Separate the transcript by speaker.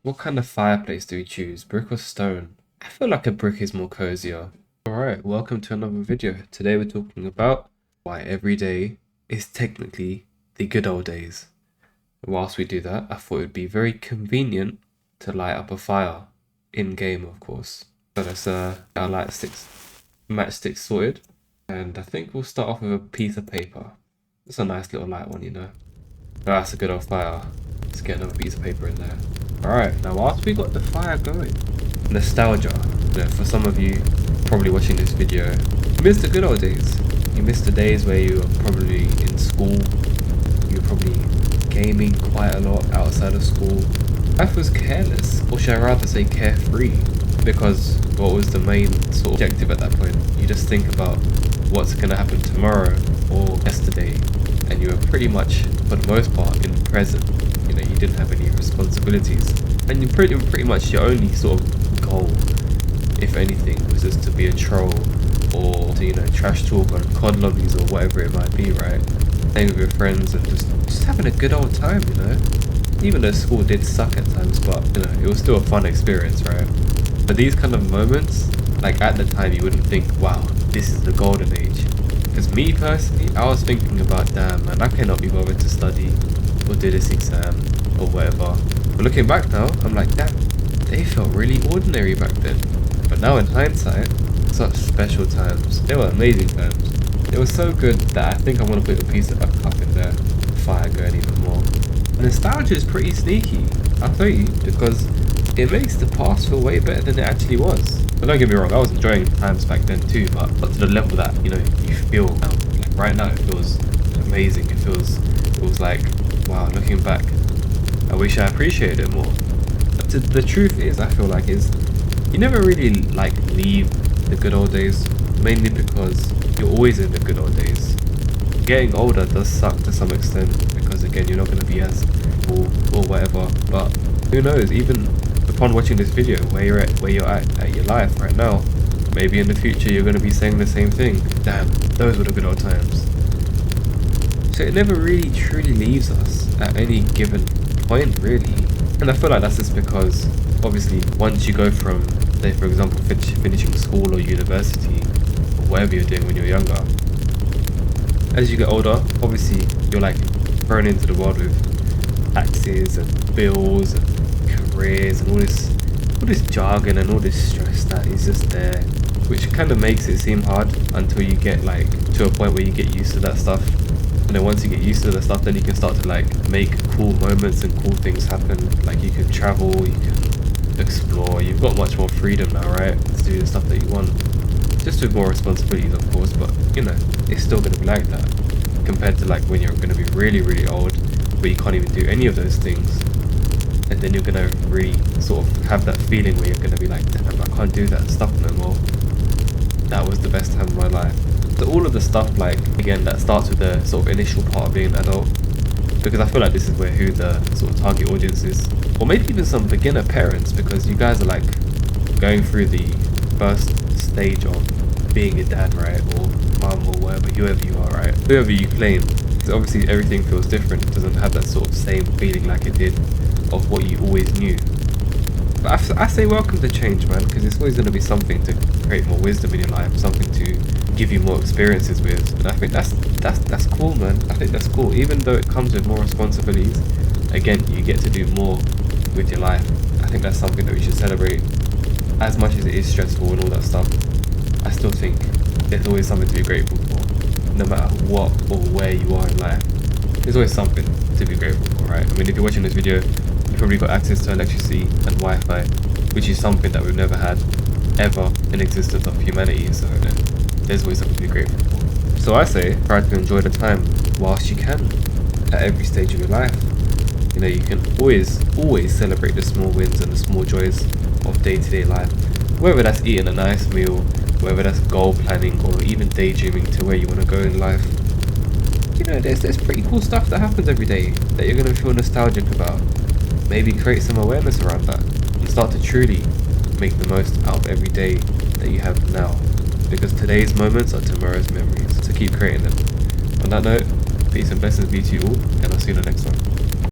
Speaker 1: What kind of fireplace do we choose? Brick or stone? I feel like a brick is more cozier. Alright, welcome to another video. Today we're talking about why every day is technically the good old days. Whilst we do that, I thought it would be very convenient to light up a fire. In game, of course. So let's get our matchsticks sorted. And I think we'll start off with a piece of paper. It's a nice little light one, you know. That's a good old fire. Let's get another piece of paper in there. Alright, now whilst we got the fire going, nostalgia. You know, for some of you probably watching this video, you missed the good old days. You missed the days where you were probably in school. You were probably gaming quite a lot outside of school. Life was careless, or should I rather say carefree, because what was the main sort of objective at that point? You just think about what's going to happen tomorrow or yesterday, and you were pretty much, for the most part, in the present. You know, you didn't have any responsibilities, and you pretty much your only sort of goal, if anything, was just to be a troll or to, you know, trash talk on COD lobbies or whatever it might be, right? Playing with your friends and just having a good old time, you know. Even though school did suck at times, but you know, it was still a fun experience, right? But these kind of moments, like at the time, you wouldn't think, wow, this is the golden age. Because me personally, I was thinking about, damn man, I cannot be bothered to study or do this exam or whatever. But looking back now, I'm like, damn, they felt really ordinary back then. But now in hindsight, such special times. They were amazing times. It was so good that I think I want to put a piece of a cup in there, fire going even more. Nostalgia is pretty sneaky, I'll tell you, because it makes the past feel way better than it actually was. But don't get me wrong, I was enjoying times back then too, but not to the level that, you know, you feel now. Like right now it feels amazing. It feels like, wow, looking back, I wish I appreciated it more. But the truth is, I feel like, is you never really like leave the good old days, mainly because you're always in the good old days. Getting older does suck to some extent, because again, you're not going to be as cool or whatever, but who knows, even upon watching this video, where you're at your life right now, maybe in the future you're going to be saying the same thing. Damn, those were the good old times. So it never really truly leaves us at any given point, really. And I feel like that's just because, obviously, once you go from, say for example, finishing school or university, or whatever you're doing when you're younger, as you get older, obviously you're like thrown into the world with taxes and bills and careers and all this jargon and all this stress that is just there, which kind of makes it seem hard until you get like to a point where you get used to that stuff. And then once you get used to the stuff, then you can start to like make cool moments and cool things happen. Like you can travel, you can explore, you've got much more freedom now, right, to do the stuff that you want. Just with more responsibilities, of course, but you know, it's still going to be like that compared to like when you're going to be really, really old, where you can't even do any of those things, and then you're going to really sort of have that feeling where you're going to be like, damn, I can't do that stuff no more. That was the best time of my life. So all of the stuff, like, again, that starts with the sort of initial part of being an adult, because I feel like this is who the sort of target audience is, or maybe even some beginner parents, because you guys are like going through the first stage of being a dad, right, or mum, or whoever you are, right, whoever you claim. So obviously everything feels different. It doesn't have that sort of same feeling like it did of what you always knew. But I say welcome to change, man, because it's always going to be something to create more wisdom in your life, something to give you more experiences with. And I think that's cool, man. I think that's cool. Even though it comes with more responsibilities, again, you get to do more with your life. I think that's something that we should celebrate. As much as it is stressful and all that stuff, I still think there's always something to be grateful for. No matter what or where you are in life, there's always something to be grateful for, right? I mean, if you're watching this video, you've probably got access to electricity and Wi-Fi, which is something that we've never had ever in existence of humanity, so you know, there's always something to be grateful for. So I say, try to enjoy the time whilst you can, at every stage of your life. You know, you can always celebrate the small wins and the small joys of day-to-day life, whether that's eating a nice meal, whether that's goal planning, or even daydreaming to where you want to go in life. You know, there's pretty cool stuff that happens every day that you're going to feel nostalgic about. Maybe create some awareness around that and start to truly make the most out of every day that you have now, because today's moments are tomorrow's memories, so keep creating them. On that note, peace and blessings be to you all, and I'll see you in the next one.